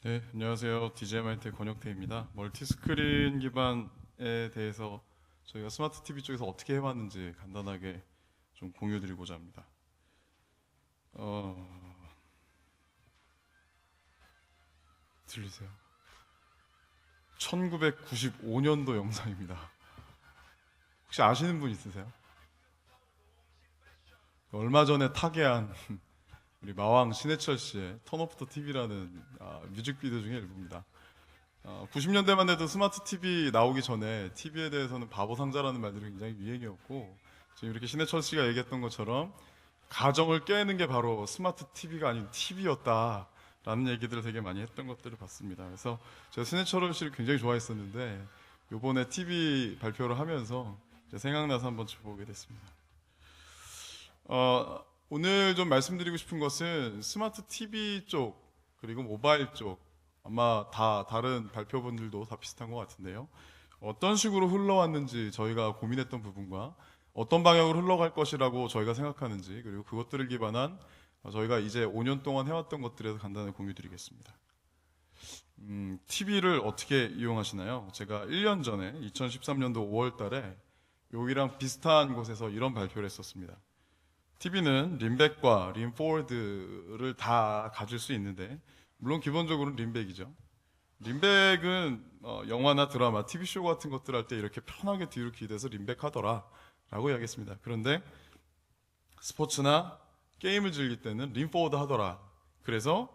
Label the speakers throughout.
Speaker 1: 네, 안녕하세요. DJ마이트의 권혁태입니다. 멀티스크린 기반에 대해서 저희가 스마트 TV 쪽에서 어떻게 해왔는지 간단하게 좀 공유드리고자 합니다. 어, 들리세요? 1995년도 영상입니다. 혹시 아시는 분 있으세요? 얼마 전에 타계한 우리 마왕 신해철 씨의 턴 오프 더 TV라는 뮤직비디오 중에 일부입니다. 90년대만 해도 스마트 TV 나오기 전에 TV에 대해서는 바보 상자라는 말들이 굉장히 유행이었고, 지금 이렇게 신해철 씨가 얘기했던 것처럼 가정을 깨는 게 바로 스마트 TV가 아닌 TV였다라는 얘기들을 되게 많이 했던 것들을 봤습니다. 그래서 제가 신해철 씨를 굉장히 좋아했었는데 요번에 TV 발표를 하면서 이제 생각나서 한번 보게 됐습니다. 오늘 좀 말씀드리고 싶은 것은 스마트 TV 쪽 그리고 모바일 쪽 아마 다 다른 발표분들도 다 비슷한 것 같은데요. 어떤 식으로 흘러왔는지 저희가 고민했던 부분과 어떤 방향으로 흘러갈 것이라고 저희가 생각하는지, 그리고 그것들을 기반한 저희가 이제 5년 동안 해왔던 것들에서 간단히 공유 드리겠습니다. TV를 어떻게 이용하시나요? 제가 1년 전에 2013년도 5월 달에 여기랑 비슷한 곳에서 이런 발표를 했었습니다. TV는 림백과 림포워드를 다 가질 수 있는데, 물론 기본적으로는 림백이죠. 림백은 영화나 드라마, TV쇼 같은 것들 할 때 이렇게 편하게 뒤로 기대서 림백 하더라 라고 이야기했습니다. 그런데 스포츠나 게임을 즐길 때는 림포워드 하더라. 그래서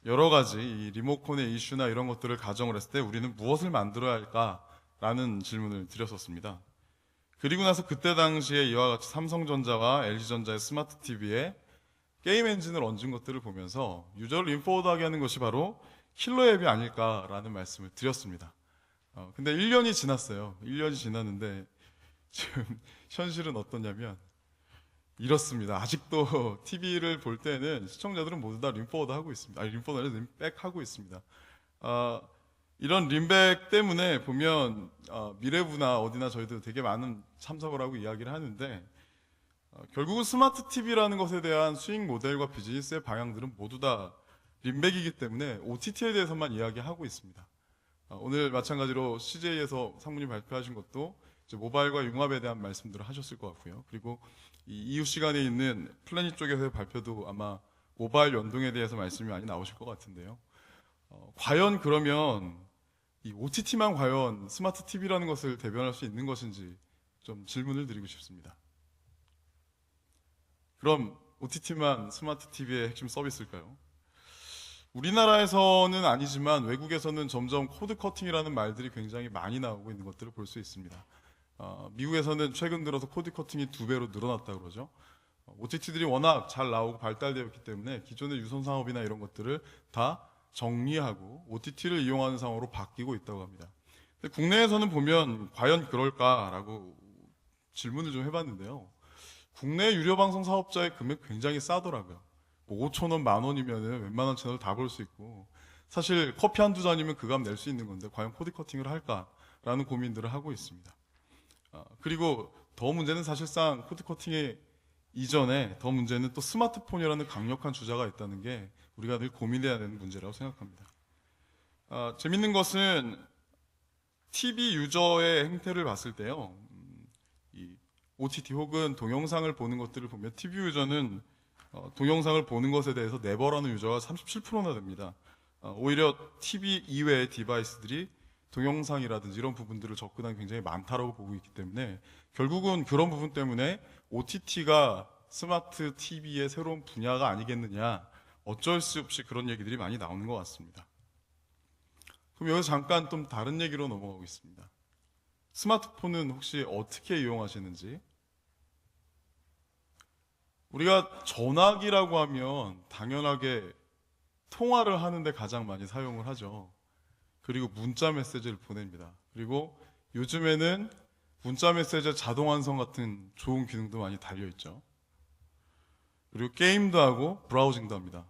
Speaker 1: 여러 가지 이 리모컨의 이슈나 이런 것들을 가정을 했을 때 우리는 무엇을 만들어야 할까라는 질문을 드렸었습니다. 그리고 나서 그때 당시에 이와 같이 삼성전자와 LG전자의 스마트 TV에 게임 엔진을 얹은 것들을 보면서 유저를 인포워드하게 하는 것이 바로 킬러 앱이 아닐까라는 말씀을 드렸습니다. 근데 1년이 지났어요. 1년이 지났는데 지금 현실은 어떠냐면 이렇습니다. 아직도 TV를 볼 때는 시청자들은 모두 다 림포워드 하고 있습니다. 아니, 림포워드 아니라 림백 하고 있습니다. 이런 림백 때문에 보면 미래부나 어디나 저희도 되게 많은 참석을 하고 이야기를 하는데, 결국은 스마트 TV라는 것에 대한 수익 모델과 비즈니스의 방향들은 모두 다 림백이기 때문에 OTT에 대해서만 이야기하고 있습니다. 오늘 마찬가지로 CJ에서 상무님 발표하신 것도 이제 모바일과 융합에 대한 말씀들을 하셨을 것 같고요. 그리고 이 이후 시간에 있는 플래닛 쪽에서의 발표도 아마 모바일 연동에 대해서 말씀이 많이 나오실 것 같은데요. 과연 그러면 이 OTT만 과연 스마트 TV라는 것을 대변할 수 있는 것인지 좀 질문을 드리고 싶습니다. 그럼 OTT만 스마트 TV의 핵심 서비스일까요? 우리나라에서는 아니지만 외국에서는 점점 코드 커팅이라는 말들이 굉장히 많이 나오고 있는 것들을 볼 수 있습니다. 미국에서는 최근 들어서 코드 커팅이 2배로 늘어났다고 그러죠. OTT들이 워낙 잘 나오고 발달되어 있기 때문에 기존의 유선 상업이나 이런 것들을 다 정리하고 OTT를 이용하는 상황으로 바뀌고 있다고 합니다. 근데 국내에서는 보면 과연 그럴까라고 질문을 좀 해봤는데요. 국내 유료 방송 사업자의 금액 굉장히 싸더라고요. 뭐 5천 원, 만 원이면은 웬만한 채널 다 볼 수 있고, 사실 커피 한두 잔이면 그 값 낼 수 있는 건데 과연 코드 커팅을 할까라는 고민들을 하고 있습니다. 그리고 더 문제는 사실상 코드 커팅의 이전에 더 문제는 또 스마트폰이라는 강력한 주자가 있다는 게 우리가 늘 고민해야 되는 문제라고 생각합니다. 재밌는 것은 TV 유저의 행태를 봤을 때요. 이 OTT 혹은 동영상을 보는 것들을 보면 TV 유저는 동영상을 보는 것에 대해서 네버라는 유저가 37%나 됩니다. 오히려 TV 이외의 디바이스들이 동영상이라든지 이런 부분들을 접근하기 굉장히 많다라고 보고 있기 때문에 결국은 그런 부분 때문에 OTT가 스마트 TV의 새로운 분야가 아니겠느냐, 어쩔 수 없이 그런 얘기들이 많이 나오는 것 같습니다. 그럼 여기서 잠깐 좀 다른 얘기로 넘어가겠습니다. 스마트폰은 혹시 어떻게 이용하시는지? 우리가 전화기라고 하면 당연하게 통화를 하는데 가장 많이 사용을 하죠. 그리고 문자 메시지를 보냅니다. 그리고 요즘에는 문자 메시지 자동 완성 같은 좋은 기능도 많이 달려있죠. 그리고 게임도 하고 브라우징도 합니다.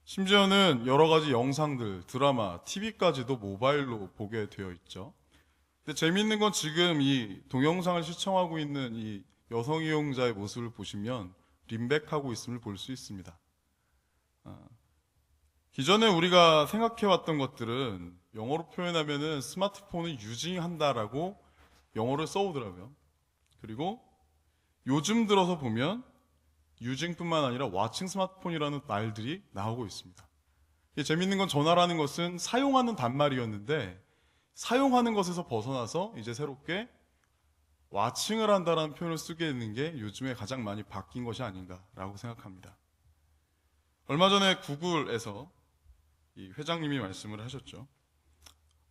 Speaker 1: 심지어는 여러 가지 영상들, 드라마, TV까지도 모바일로 보게 되어 있죠. 근데 재미있는 건 지금 이 동영상을 시청하고 있는 이 여성 이용자의 모습을 보시면 림백하고 있음을 볼 수 있습니다. 기존에 우리가 생각해왔던 것들은 영어로 표현하면은 스마트폰을 유징한다라고 영어를 써오더라고요. 그리고 요즘 들어서 보면 유징뿐만 아니라 와칭 스마트폰이라는 말들이 나오고 있습니다. 이게 재밌는 건 전화라는 것은 사용하는 단말이었는데 사용하는 것에서 벗어나서 이제 새롭게 와칭을 한다라는 표현을 쓰게 되는 게 요즘에 가장 많이 바뀐 것이 아닌가라고 생각합니다. 얼마 전에 구글에서 이 회장님이 말씀을 하셨죠.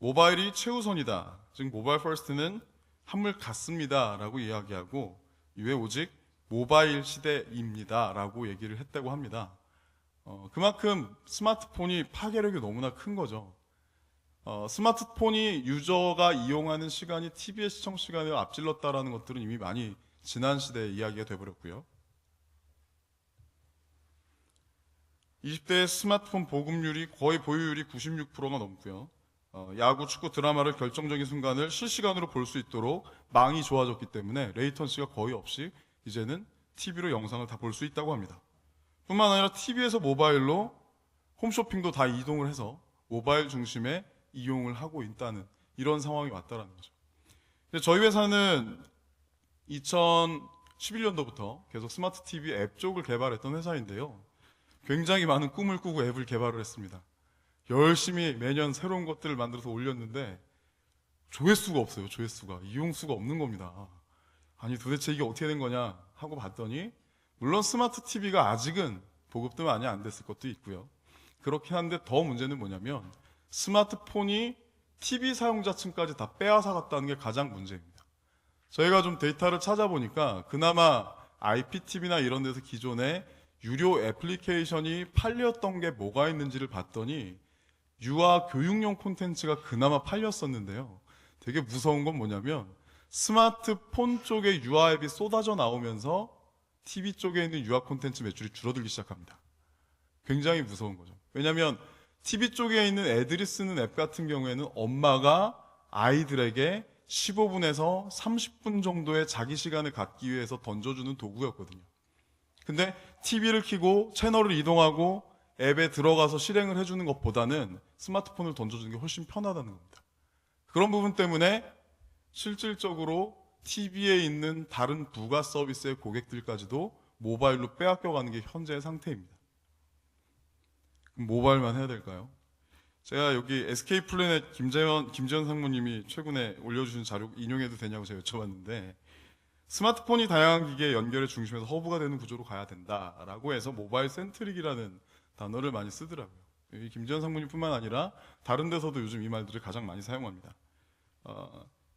Speaker 1: 모바일이 최우선이다. 즉 모바일 퍼스트는 한물 같습니다. 라고 이야기하고 이외 오직 모바일 시대입니다. 라고 얘기를 했다고 합니다. 그만큼 스마트폰이 파괴력이 너무나 큰 거죠. 스마트폰이 유저가 이용하는 시간이 TV의 시청 시간을 앞질렀다라는 것들은 이미 많이 지난 시대의 이야기가 돼버렸고요. 20대의 스마트폰 보급률이 거의 보유율이 96%가 넘고요. 야구, 축구, 드라마를 결정적인 순간을 실시간으로 볼 수 있도록 망이 좋아졌기 때문에 레이턴시가 거의 없이 이제는 TV로 영상을 다 볼 수 있다고 합니다. 뿐만 아니라 TV에서 모바일로 홈쇼핑도 다 이동을 해서 모바일 중심의 이용을 하고 있다는 이런 상황이 왔다는 거죠. 저희 회사는 2011년도부터 계속 스마트 TV 앱 쪽을 개발했던 회사인데요. 굉장히 많은 꿈을 꾸고 앱을 개발을 했습니다. 열심히 매년 새로운 것들을 만들어서 올렸는데 조회수가 없어요. 조회수가. 이용수가 없는 겁니다. 아니 도대체 이게 어떻게 된 거냐 하고 봤더니 물론 스마트 TV가 아직은 보급도 많이 안 됐을 것도 있고요. 그렇긴 한데 더 문제는 뭐냐면 스마트폰이 TV 사용자층까지 다 빼앗아갔다는 게 가장 문제입니다. 저희가 좀 데이터를 찾아보니까 그나마 IPTV나 이런 데서 기존에 유료 애플리케이션이 팔렸던 게 뭐가 있는지를 봤더니 유아 교육용 콘텐츠가 그나마 팔렸었는데요. 되게 무서운 건 뭐냐면 스마트폰 쪽에 유아 앱이 쏟아져 나오면서 TV 쪽에 있는 유아 콘텐츠 매출이 줄어들기 시작합니다. 굉장히 무서운 거죠. 왜냐하면 TV 쪽에 있는 애들이 쓰는 앱 같은 경우에는 엄마가 아이들에게 15분에서 30분 정도의 자기 시간을 갖기 위해서 던져주는 도구였거든요. 근데 TV를 켜고 채널을 이동하고 앱에 들어가서 실행을 해주는 것보다는 스마트폰을 던져주는 게 훨씬 편하다는 겁니다. 그런 부분 때문에 실질적으로 TV에 있는 다른 부가 서비스의 고객들까지도 모바일로 빼앗겨가는 게 현재의 상태입니다. 그럼 모바일만 해야 될까요? 제가 여기 SK플래닛 김재현 상무님이 최근에 올려주신 자료 인용해도 되냐고 제가 여쭤봤는데 스마트폰이 다양한 기기에 연결의 중심에서 허브가 되는 구조로 가야 된다라고 해서 모바일 센트릭이라는 단어를 많이 쓰더라고요. 이 김재현 상무님뿐만 아니라 다른 데서도 요즘 이 말들을 가장 많이 사용합니다.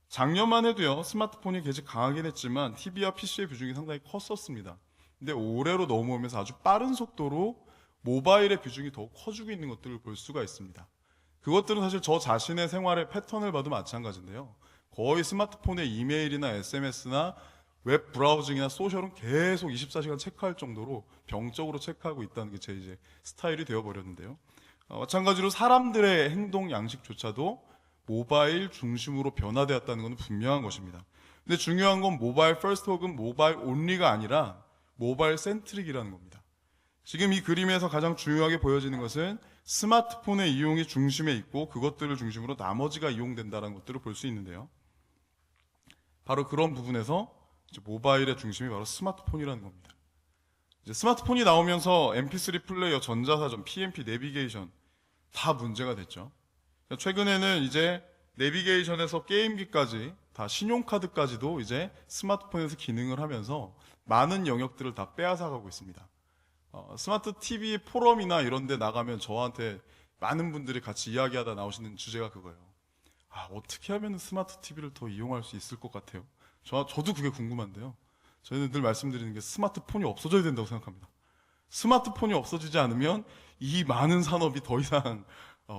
Speaker 1: 작년만 해도요 스마트폰이 계속 강하긴 했지만 TV와 PC의 비중이 상당히 컸었습니다. 근데 올해로 넘어오면서 아주 빠른 속도로 모바일의 비중이 더욱 커지고 있는 것들을 볼 수가 있습니다. 그것들은 사실 저 자신의 생활의 패턴을 봐도 마찬가지인데요. 거의 스마트폰의 이메일이나 SMS나 웹 브라우징이나 소셜은 계속 24시간 체크할 정도로 병적으로 체크하고 있다는 게 제 이제 스타일이 되어버렸는데요. 마찬가지로 사람들의 행동 양식조차도 모바일 중심으로 변화되었다는 것은 분명한 것입니다. 근데 중요한 건 모바일 퍼스트 혹은 모바일 온리가 아니라 모바일 센트릭이라는 겁니다. 지금 이 그림에서 가장 중요하게 보여지는 것은 스마트폰의 이용이 중심에 있고 그것들을 중심으로 나머지가 이용된다는 것들을 볼 수 있는데요. 바로 그런 부분에서 이제 모바일의 중심이 바로 스마트폰이라는 겁니다. 이제 스마트폰이 나오면서 MP3 플레이어, 전자사전, PMP, 내비게이션 다 문제가 됐죠. 최근에는 이제 내비게이션에서 게임기까지 다 신용카드까지도 이제 스마트폰에서 기능을 하면서 많은 영역들을 다 빼앗아가고 있습니다. 스마트 TV 포럼이나 이런 데 나가면 저한테 많은 분들이 같이 이야기하다 나오시는 주제가 그거예요. 어떻게 하면 스마트 TV를 더 이용할 수 있을 것 같아요? 저도 그게 궁금한데요. 저희는 늘 말씀드리는 게 스마트폰이 없어져야 된다고 생각합니다. 스마트폰이 없어지지 않으면 이 많은 산업이 더 이상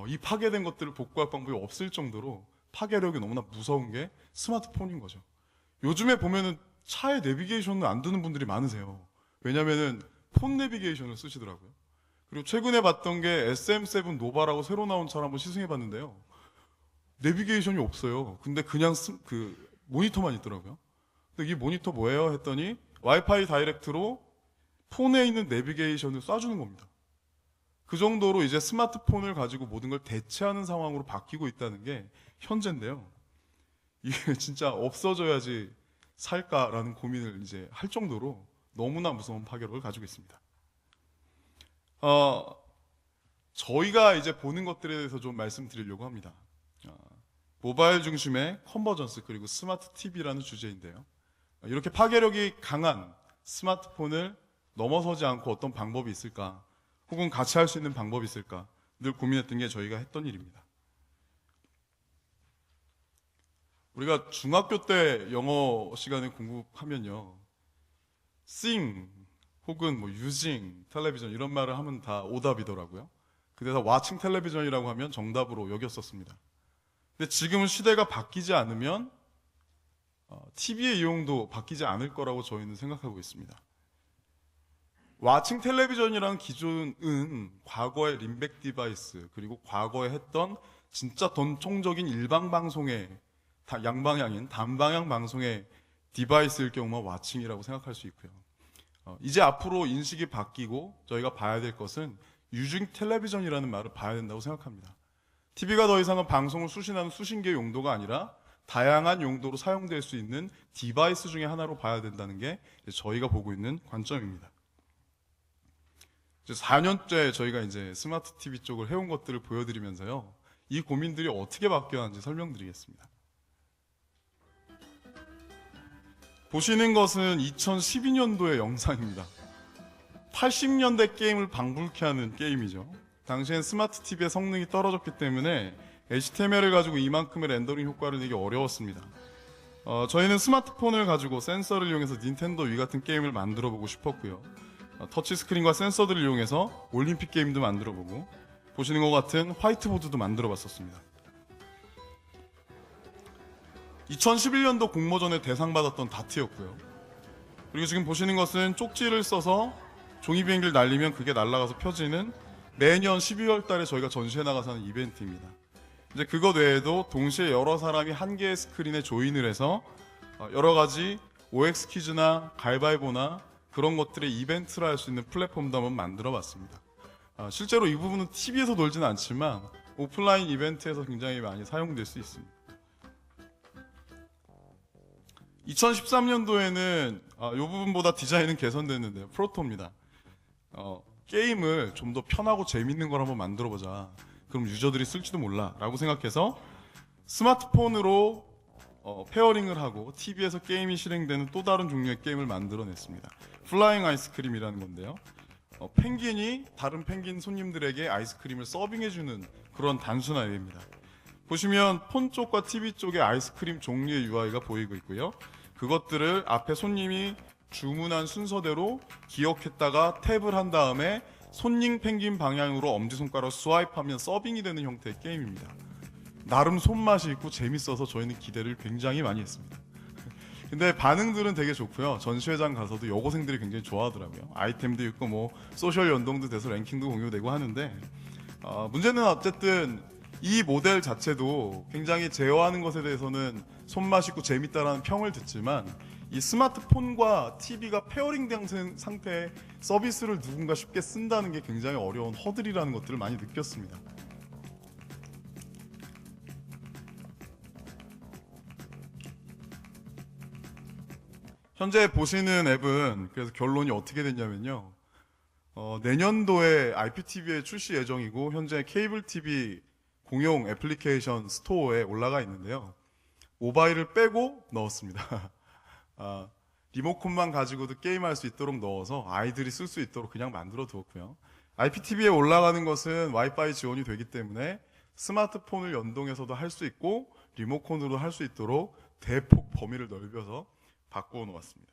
Speaker 1: 이 파괴된 것들을 복구할 방법이 없을 정도로 파괴력이 너무나 무서운 게 스마트폰인 거죠. 요즘에 보면은 차에 내비게이션을 안 두는 분들이 많으세요. 왜냐면은 폰 내비게이션을 쓰시더라고요. 그리고 최근에 봤던 게 SM7 노바라고 새로 나온 차를 한번 시승해 봤는데요. 내비게이션이 없어요. 근데 그냥 모니터만 있더라고요. 근데 이 모니터 뭐예요? 했더니 와이파이 다이렉트로 폰에 있는 내비게이션을 쏴주는 겁니다. 그 정도로 이제 스마트폰을 가지고 모든 걸 대체하는 상황으로 바뀌고 있다는 게 현재인데요. 이게 진짜 없어져야지 살까라는 고민을 이제 할 정도로 너무나 무서운 파괴력을 가지고 있습니다. 저희가 이제 보는 것들에 대해서 좀 말씀드리려고 합니다. 모바일 중심의 컨버전스 그리고 스마트 TV라는 주제인데요. 이렇게 파괴력이 강한 스마트폰을 넘어서지 않고 어떤 방법이 있을까? 혹은 같이 할 수 있는 방법이 있을까? 늘 고민했던 게 저희가 했던 일입니다. 우리가 중학교 때 영어 시간에 공부하면요. sing 혹은 뭐 using 텔레비전 이런 말을 하면 다 오답이더라고요. 그래서 watching 텔레비전이라고 하면 정답으로 여겼었습니다. 근데 지금은 시대가 바뀌지 않으면 TV의 이용도 바뀌지 않을 거라고 저희는 생각하고 있습니다. 와칭 텔레비전이라는 기존은 과거의 림백 디바이스 그리고 과거에 했던 진짜 전통적인 일방 방송의 양방향인 단방향 방송의 디바이스일 경우만 와칭이라고 생각할 수 있고요. 이제 앞으로 인식이 바뀌고 저희가 봐야 될 것은 유징 텔레비전이라는 말을 봐야 된다고 생각합니다. TV가 더 이상은 방송을 수신하는 수신기의 용도가 아니라 다양한 용도로 사용될 수 있는 디바이스 중에 하나로 봐야 된다는 게 저희가 보고 있는 관점입니다. 4년째 저희가 이제 스마트 TV 쪽을 해온 것들을 보여드리면서요. 이 고민들이 어떻게 바뀌었는지 설명드리겠습니다. 보시는 것은 2012년도의 영상입니다. 80년대 게임을 방불케 하는 게임이죠. 당시엔 스마트 TV의 성능이 떨어졌기 때문에 HTML을 가지고 이만큼의 렌더링 효과를 내기 어려웠습니다. 저희는 스마트폰을 가지고 센서를 이용해서 닌텐도 위 같은 게임을 만들어 보고 싶었고요. 터치스크린과 센서들을 이용해서 올림픽 게임도 만들어보고 보시는 것 같은 화이트보드도 만들어봤었습니다. 2011년도 공모전에 대상받았던 다트였고요. 그리고 지금 보시는 것은 쪽지를 써서 종이비행기를 날리면 그게 날아가서 펴지는 매년 12월 달에 저희가 전시회 나가서 하는 이벤트입니다. 이제 그것 외에도 동시에 여러 사람이 한 개의 스크린에 조인을 해서 여러 가지 OX 퀴즈나 가위바위보나 그런 것들의 이벤트를 할 수 있는 플랫폼도 한번 만들어 봤습니다. 실제로 이 부분은 TV에서 놀지는 않지만 오프라인 이벤트에서 굉장히 많이 사용될 수 있습니다. 2013년도에는 이 부분보다 디자인은 개선됐는데요. 프로토입니다. 게임을 좀 더 편하고 재밌는 걸 한번 만들어 보자. 그럼 유저들이 쓸지도 몰라 라고 생각해서 스마트폰으로 페어링을 하고 TV에서 게임이 실행되는 또 다른 종류의 게임을 만들어냈습니다. 플라잉 아이스크림이라는 건데요. 펭귄이 다른 펭귄 손님들에게 아이스크림을 서빙해주는 그런 단순한 앱입니다. 보시면 폰 쪽과 TV 쪽에 아이스크림 종류의 UI가 보이고 있고요. 그것들을 앞에 손님이 주문한 순서대로 기억했다가 탭을 한 다음에 손님 펭귄 방향으로 엄지손가락 스와이프하면 서빙이 되는 형태의 게임입니다. 나름 손맛이 있고 재밌어서 저희는 기대를 굉장히 많이 했습니다. 근데 반응들은 되게 좋고요. 전시회장 가서도 여고생들이 굉장히 좋아하더라고요. 아이템도 있고 뭐 소셜 연동도 돼서 랭킹도 공유되고 하는데 문제는 어쨌든 이 모델 자체도 굉장히 제어하는 것에 대해서는 손맛 있고 재밌다라는 평을 듣지만 이 스마트폰과 TV가 페어링된 상태의 서비스를 누군가 쉽게 쓴다는 게 굉장히 어려운 허들이라는 것들을 많이 느꼈습니다. 현재 보시는 앱은 그래서 결론이 어떻게 됐냐면요. 내년도에 IPTV에 출시 예정이고 현재 케이블 TV 공용 애플리케이션 스토어에 올라가 있는데요. 모바일을 빼고 넣었습니다. 리모컨만 가지고도 게임할 수 있도록 넣어서 아이들이 쓸 수 있도록 그냥 만들어 두었고요. IPTV에 올라가는 것은 와이파이 지원이 되기 때문에 스마트폰을 연동해서도 할 수 있고 리모컨으로 할 수 있도록 대폭 범위를 넓혀서 바꾸어 놓았습니다.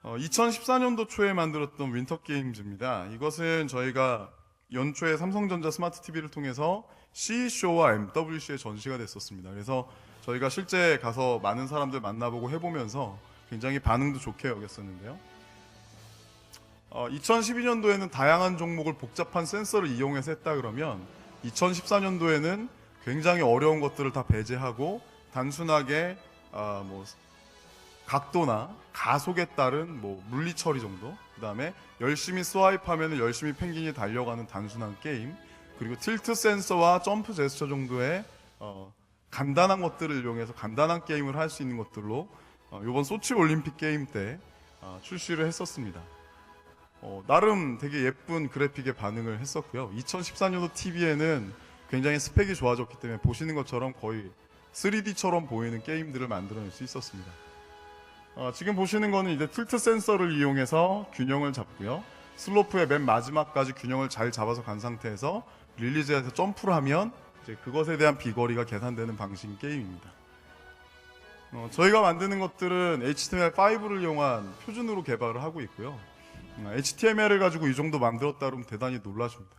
Speaker 1: 2014년도 초에 만들었던 윈터 게임즈입니다. 이것은 저희가 연초에 삼성전자 스마트 TV를 통해서 CESho와 MWC에 전시가 됐었습니다. 그래서 저희가 실제 가서 많은 사람들 만나보고 해보면서 굉장히 반응도 좋게 여겼었는데요. 2012년도에는 다양한 종목을 복잡한 센서를 이용해서 했다 그러면 2014년도에는 굉장히 어려운 것들을 다 배제하고 단순하게 각도나 가속에 따른 뭐 물리 처리 정도, 그다음에 열심히 스와이프하면 열심히 펭귄이 달려가는 단순한 게임, 그리고 틸트 센서와 점프 제스처 정도의 간단한 것들을 이용해서 간단한 게임을 할 수 있는 것들로 이번 소치 올림픽 게임 때 출시를 했었습니다. 나름 되게 예쁜 그래픽에 반응을 했었고요. 2014년도 TV에는 굉장히 스펙이 좋아졌기 때문에 보시는 것처럼 거의 3D처럼 보이는 게임들을 만들어낼 수 있었습니다. 지금 보시는 거는 이제 틸트 센서를 이용해서 균형을 잡고요. 슬로프의 맨 마지막까지 균형을 잘 잡아서 간 상태에서 릴리즈에서 점프를 하면 이제 그것에 대한 비거리가 계산되는 방식 게임입니다. 저희가 만드는 것들은 HTML5를 이용한 표준으로 개발을 하고 있고요. HTML을 가지고 이 정도 만들었다 그러면 대단히 놀라십니다.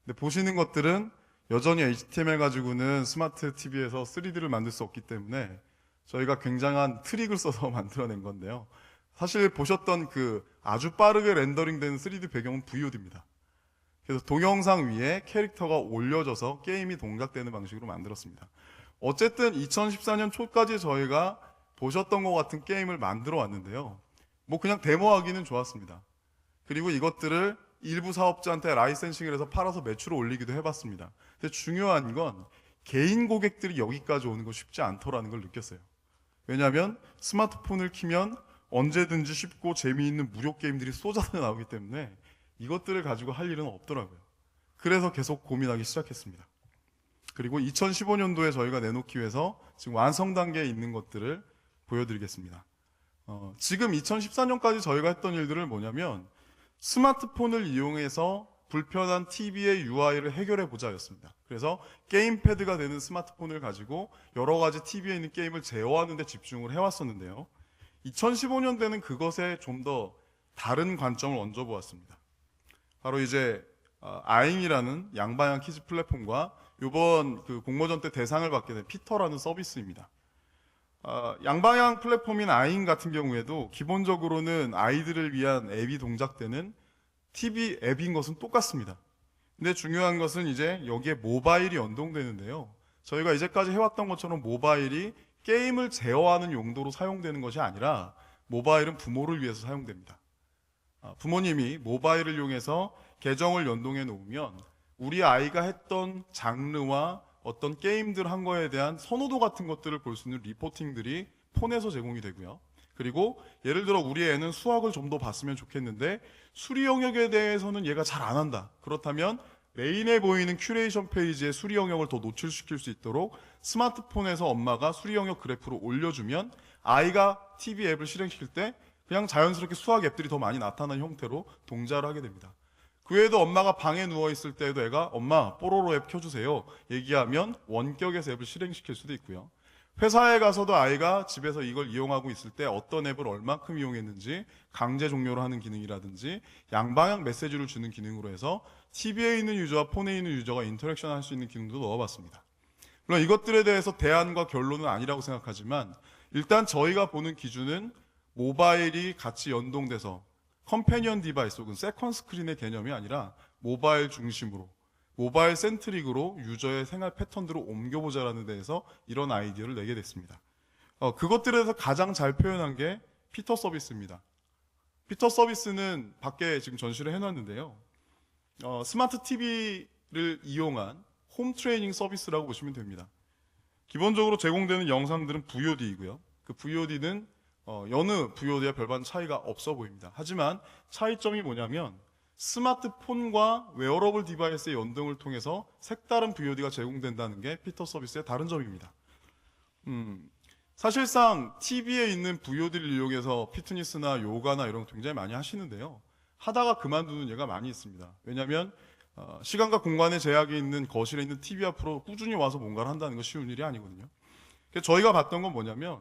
Speaker 1: 근데 보시는 것들은 여전히 HTML 가지고는 스마트 TV에서 3D를 만들 수 없기 때문에 저희가 굉장한 트릭을 써서 만들어낸 건데요. 사실 보셨던 그 아주 빠르게 렌더링되는 3D 배경은 VOD입니다. 그래서 동영상 위에 캐릭터가 올려져서 게임이 동작되는 방식으로 만들었습니다. 어쨌든 2014년 초까지 저희가 보셨던 것 같은 게임을 만들어 왔는데요. 뭐 그냥 데모하기는 좋았습니다. 그리고 이것들을 일부 사업자한테 라이센싱을 해서 팔아서 매출을 올리기도 해봤습니다. 근데 중요한 건 개인 고객들이 여기까지 오는 거 쉽지 않더라는 걸 느꼈어요. 왜냐하면 스마트폰을 키면 언제든지 쉽고 재미있는 무료 게임들이 쏟아져 나오기 때문에 이것들을 가지고 할 일은 없더라고요. 그래서 계속 고민하기 시작했습니다. 그리고 2015년도에 저희가 내놓기 위해서 지금 완성 단계에 있는 것들을 보여드리겠습니다. 지금 2014년까지 저희가 했던 일들은 뭐냐면 스마트폰을 이용해서 불편한 TV의 UI를 해결해 보자였습니다. 그래서 게임패드가 되는 스마트폰을 가지고 여러 가지 TV에 있는 게임을 제어하는 데 집중을 해왔었는데요. 2015년대는 그것에 좀 더 다른 관점을 얹어보았습니다. 바로 이제 아잉이라는 양방향 키즈 플랫폼과 이번 그 공모전 때 대상을 받게 된 피터라는 서비스입니다. 양방향 플랫폼인 아잉 같은 경우에도 기본적으로는 아이들을 위한 앱이 동작되는 TV 앱인 것은 똑같습니다. 근데 중요한 것은 이제 여기에 모바일이 연동되는데요. 저희가 이제까지 해왔던 것처럼 모바일이 게임을 제어하는 용도로 사용되는 것이 아니라 모바일은 부모를 위해서 사용됩니다. 부모님이 모바일을 이용해서 계정을 연동해 놓으면 우리 아이가 했던 장르와 어떤 게임들 한 거에 대한 선호도 같은 것들을 볼 수 있는 리포팅들이 폰에서 제공이 되고요. 그리고 예를 들어 우리 애는 수학을 좀 더 봤으면 좋겠는데 수리 영역에 대해서는 얘가 잘 안 한다. 그렇다면 메인에 보이는 큐레이션 페이지에 수리 영역을 더 노출시킬 수 있도록 스마트폰에서 엄마가 수리 영역 그래프를 올려주면 아이가 TV 앱을 실행시킬 때 그냥 자연스럽게 수학 앱들이 더 많이 나타나는 형태로 동작을 하게 됩니다. 그 외에도 엄마가 방에 누워있을 때에도 애가 엄마 뽀로로 앱 켜주세요 얘기하면 원격에서 앱을 실행시킬 수도 있고요. 회사에 가서도 아이가 집에서 이걸 이용하고 있을 때 어떤 앱을 얼만큼 이용했는지 강제 종료를 하는 기능이라든지 양방향 메시지를 주는 기능으로 해서 TV에 있는 유저와 폰에 있는 유저가 인터랙션 할 수 있는 기능도 넣어봤습니다. 물론 이것들에 대해서 대안과 결론은 아니라고 생각하지만 일단 저희가 보는 기준은 모바일이 같이 연동돼서 컴패니언 디바이스 혹은 세컨 스크린의 개념이 아니라 모바일 중심으로 모바일 센트릭으로 유저의 생활 패턴들을 옮겨보자라는 데에서 이런 아이디어를 내게 됐습니다. 그것들에 대해서 가장 잘 표현한 게 피터 서비스입니다. 피터 서비스는 밖에 지금 전시를 해놨는데요. 스마트 TV를 이용한 홈 트레이닝 서비스라고 보시면 됩니다. 기본적으로 제공되는 영상들은 VOD이고요. 그 VOD는 여느 VOD와 별반 차이가 없어 보입니다. 하지만 차이점이 뭐냐면 스마트폰과 웨어러블 디바이스의 연동을 통해서 색다른 VOD가 제공된다는 게 피터 서비스의 다른 점입니다. 사실상 TV에 있는 VOD를 이용해서 피트니스나 요가나 이런 거 굉장히 많이 하시는데요. 하다가 그만두는 예가 많이 있습니다. 왜냐하면 시간과 공간의 제약이 있는 거실에 있는 TV 앞으로 꾸준히 와서 뭔가를 한다는 건 쉬운 일이 아니거든요. 그래서 저희가 봤던 건 뭐냐면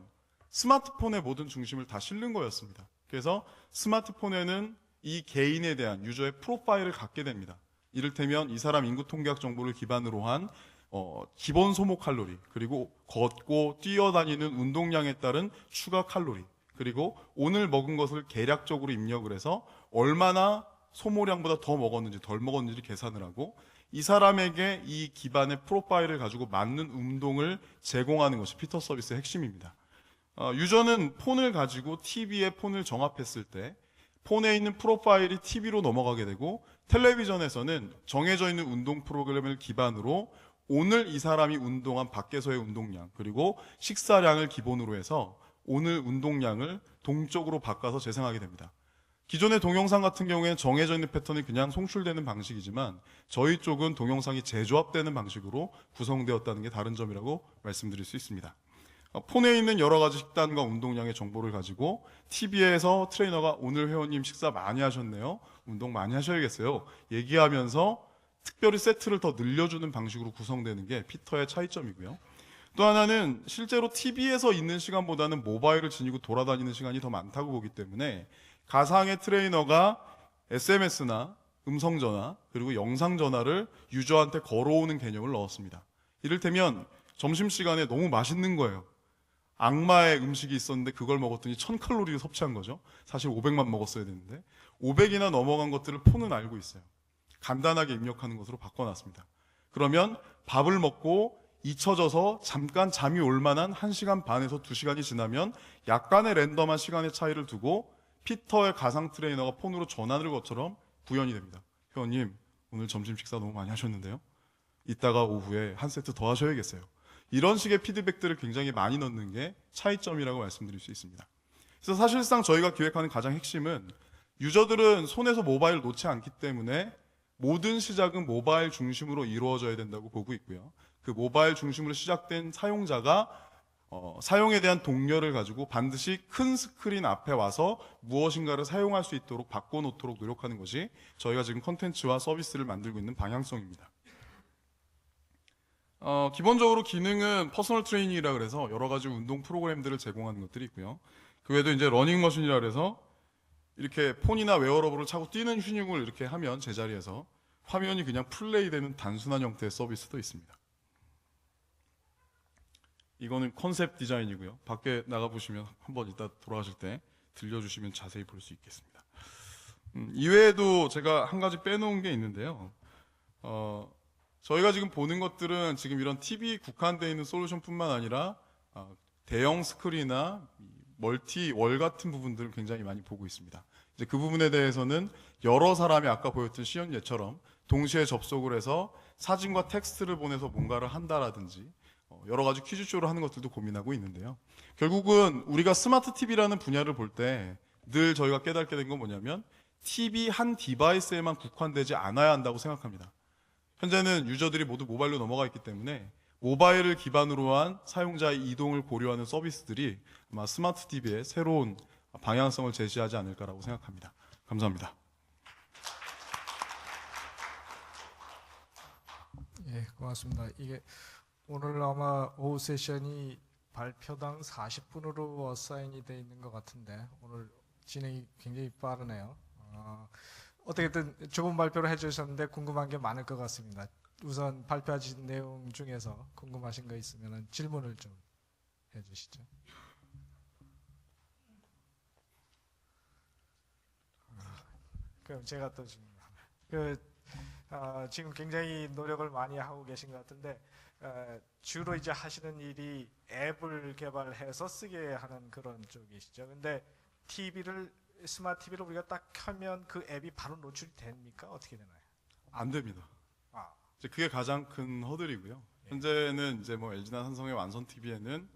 Speaker 1: 스마트폰의 모든 중심을 다 실는 거였습니다. 그래서 스마트폰에는 이 개인에 대한 유저의 프로파일을 갖게 됩니다. 이를테면 이 사람 인구 통계학 정보를 기반으로 한 기본 소모 칼로리, 그리고 걷고 뛰어다니는 운동량에 따른 추가 칼로리, 그리고 오늘 먹은 것을 계략적으로 입력을 해서 얼마나 소모량보다 더 먹었는지 덜 먹었는지를 계산을 하고 이 사람에게 이 기반의 프로파일을 가지고 맞는 운동을 제공하는 것이 피터 서비스의 핵심입니다. 유저는 폰을 가지고 TV에 폰을 정합했을 때 폰에 있는 프로파일이 TV로 넘어가게 되고, 텔레비전에서는 정해져 있는 운동 프로그램을 기반으로 오늘 이 사람이 운동한 밖에서의 운동량, 그리고 식사량을 기본으로 해서 오늘 운동량을 동적으로 바꿔서 재생하게 됩니다. 기존의 동영상 같은 경우에는 정해져 있는 패턴이 그냥 송출되는 방식이지만, 저희 쪽은 동영상이 재조합되는 방식으로 구성되었다는 게 다른 점이라고 말씀드릴 수 있습니다. 폰에 있는 여러 가지 식단과 운동량의 정보를 가지고 TV에서 트레이너가 오늘 회원님 식사 많이 하셨네요, 운동 많이 하셔야겠어요 얘기하면서 특별히 세트를 더 늘려주는 방식으로 구성되는 게 피터의 차이점이고요. 또 하나는 실제로 TV에서 있는 시간보다는 모바일을 지니고 돌아다니는 시간이 더 많다고 보기 때문에 가상의 트레이너가 SMS나 음성전화 그리고 영상전화를 유저한테 걸어오는 개념을 넣었습니다. 이를테면 점심시간에 너무 맛있는 거예요. 악마의 음식이 있었는데 그걸 먹었더니 1000칼로리를 섭취한 거죠. 사실 500만 먹었어야 되는데 500이나 넘어간 것들을 폰은 알고 있어요. 간단하게 입력하는 것으로 바꿔놨습니다. 그러면 밥을 먹고 잊혀져서 잠깐 잠이 올 만한 1시간 반에서 2시간이 지나면 약간의 랜덤한 시간의 차이를 두고 피터의 가상 트레이너가 폰으로 전화를 것처럼 구현이 됩니다. 회원님, 오늘 점심 식사 너무 많이 하셨는데요, 이따가 오후에 한 세트 더 하셔야겠어요. 이런 식의 피드백들을 굉장히 많이 넣는 게 차이점이라고 말씀드릴 수 있습니다. 그래서 사실상 저희가 기획하는 가장 핵심은, 유저들은 손에서 모바일을 놓지 않기 때문에 모든 시작은 모바일 중심으로 이루어져야 된다고 보고 있고요. 그 모바일 중심으로 시작된 사용자가 사용에 대한 동료를 가지고 반드시 큰 스크린 앞에 와서 무엇인가를 사용할 수 있도록 바꿔놓도록 노력하는 것이 저희가 지금 컨텐츠와 서비스를 만들고 있는 방향성입니다. 기본적으로 기능은 퍼스널 트레이닝이라 그래서 여러 가지 운동 프로그램들을 제공하는 것들이 있고요. 그 외에도 이제 러닝머신이라 그래서 이렇게 폰이나 웨어러블을 차고 뛰는 훈육을 이렇게 하면 제자리에서 화면이 그냥 플레이되는 단순한 형태의 서비스도 있습니다. 이거는 컨셉 디자인이고요. 밖에 나가보시면 한번 이따 돌아가실 때 들려주시면 자세히 볼 수 있겠습니다. 이외에도 제가 한 가지 빼놓은 게 있는데요. 저희가 지금 보는 것들은 지금 이런 TV 국한되어 있는 솔루션뿐만 아니라 대형 스크린이나 멀티 월 같은 부분들을 굉장히 많이 보고 있습니다. 이제 그 부분에 대해서는 여러 사람이 아까 보였던 시연 예처럼 동시에 접속을 해서 사진과 텍스트를 보내서 뭔가를 한다라든지 여러 가지 퀴즈쇼를 하는 것들도 고민하고 있는데요. 결국은 우리가 스마트 TV라는 분야를 볼 때 늘 저희가 깨닫게 된 건 뭐냐면, TV 한 디바이스에만 국한되지 않아야 한다고 생각합니다. 현재는 유저들이 모두 모바일로 넘어가 있기 때문에 모바일을 기반으로 한 사용자의 이동을 고려하는 서비스들이 아마 스마트 TV의 새로운 방향성을 제시하지 않을까라고 생각합니다. 감사합니다.
Speaker 2: 예, 고맙습니다. 이게 오늘 아마 오후 세션이 발표당 40분으로 어사인이 되어 있는 것 같은데 오늘 진행이 굉장히 빠르네요. 어떻게든 좋은 발표를 해주셨는데 궁금한 게 많을 것 같습니다. 우선 발표하신 내용 중에서 궁금하신 거 있으면 질문을 좀 해주시죠. 그럼 제가 또 지금 굉장히 노력을 많이 하고 계신 것 같은데 주로 이제 하시는 일이 앱을 개발해서 쓰게 하는 그런 쪽이시죠. 근데 스마트 TV를 우리가 딱 켜면 그 앱이 바로 노출이 됩니까? 어떻게 되나요?
Speaker 1: 안 됩니다. 이제 그게 가장 큰 허들이고요. 현재는 이제 뭐 LG나 삼성의 완선 TV에는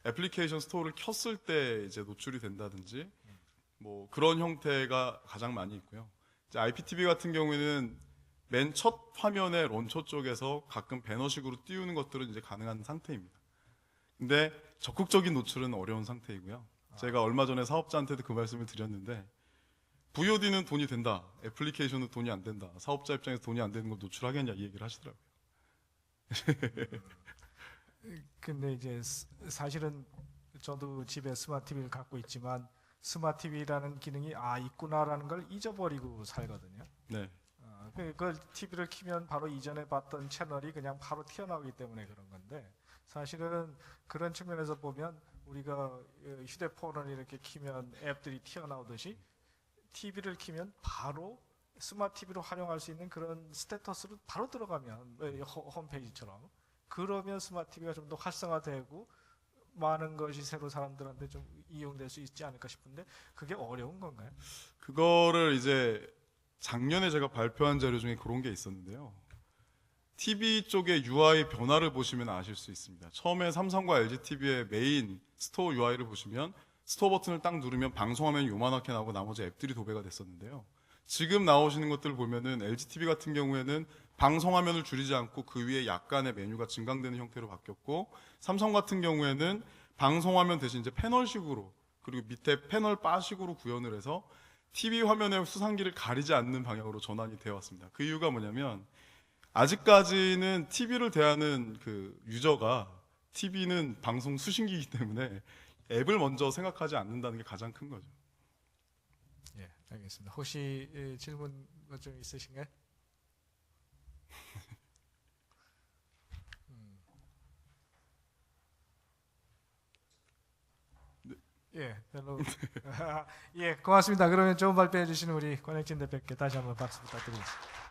Speaker 1: 애플리케이션 스토어를 켰을 때 이제 노출이 된다든지 뭐 그런 형태가 가장 많이 있고요. 이제 IPTV 같은 경우에는 맨 첫 화면의 론처 쪽에서 가끔 배너식으로 띄우는 것들은 이제 가능한 상태입니다. 근데 적극적인 노출은 어려운 상태이고요. 제가 얼마 전에 사업자한테도 그 말씀을 드렸는데, VOD는 돈이 된다, 애플리케이션은 돈이 안 된다, 사업자 입장에서 돈이 안 되는 걸 노출하겠냐 이 얘기를 하시더라고요.
Speaker 2: 근데 이제 사실은 저도 집에 스마트 TV를 갖고 있지만 스마트 TV라는 기능이 있구나라는 걸 잊어버리고 살거든요.
Speaker 1: 네.
Speaker 2: 그걸 TV를 키면 바로 이전에 봤던 채널이 그냥 바로 튀어나오기 때문에 그런 건데, 사실은 그런 측면에서 보면 우리가 휴대폰을 이렇게 키면 앱들이 튀어나오듯이 TV를 키면 바로 스마트 TV로 활용할 수 있는 그런 스테이터스로 바로 들어가면 홈페이지처럼, 그러면 스마트 TV가 좀 더 활성화되고 많은 것이 새로 사람들한테 좀 이용될 수 있지 않을까 싶은데 그게 어려운 건가요?
Speaker 1: 그거를 이제 작년에 제가 발표한 자료 중에 그런 게 있었는데요. TV 쪽의 UI 변화를 보시면 아실 수 있습니다. 처음에 삼성과 LG TV의 메인 스토어 UI를 보시면 스토어 버튼을 딱 누르면 방송 화면이 요만하게 나오고 나머지 앱들이 도배가 됐었는데요. 지금 나오시는 것들을 보면은 LG TV 같은 경우에는 방송 화면을 줄이지 않고 그 위에 약간의 메뉴가 증강되는 형태로 바뀌었고, 삼성 같은 경우에는 방송 화면 대신 이제 패널식으로, 그리고 밑에 패널 바식으로 구현을 해서 TV 화면의 수상기를 가리지 않는 방향으로 전환이 되어 왔습니다. 그 이유가 뭐냐면 아직까지는 TV를 대하는 그 유저가 TV는 방송 수신기이기 때문에 앱을 먼저 생각하지 않는다는 게 가장 큰 거죠.
Speaker 2: 예, 알겠습니다. 혹시 질문 좀 있으신가요? 예, 별로. 예, 고맙습니다. 그러면 좋은 발표해 주신 우리 권혁진 대표께 다시 한번 박수 부탁드리겠습니다.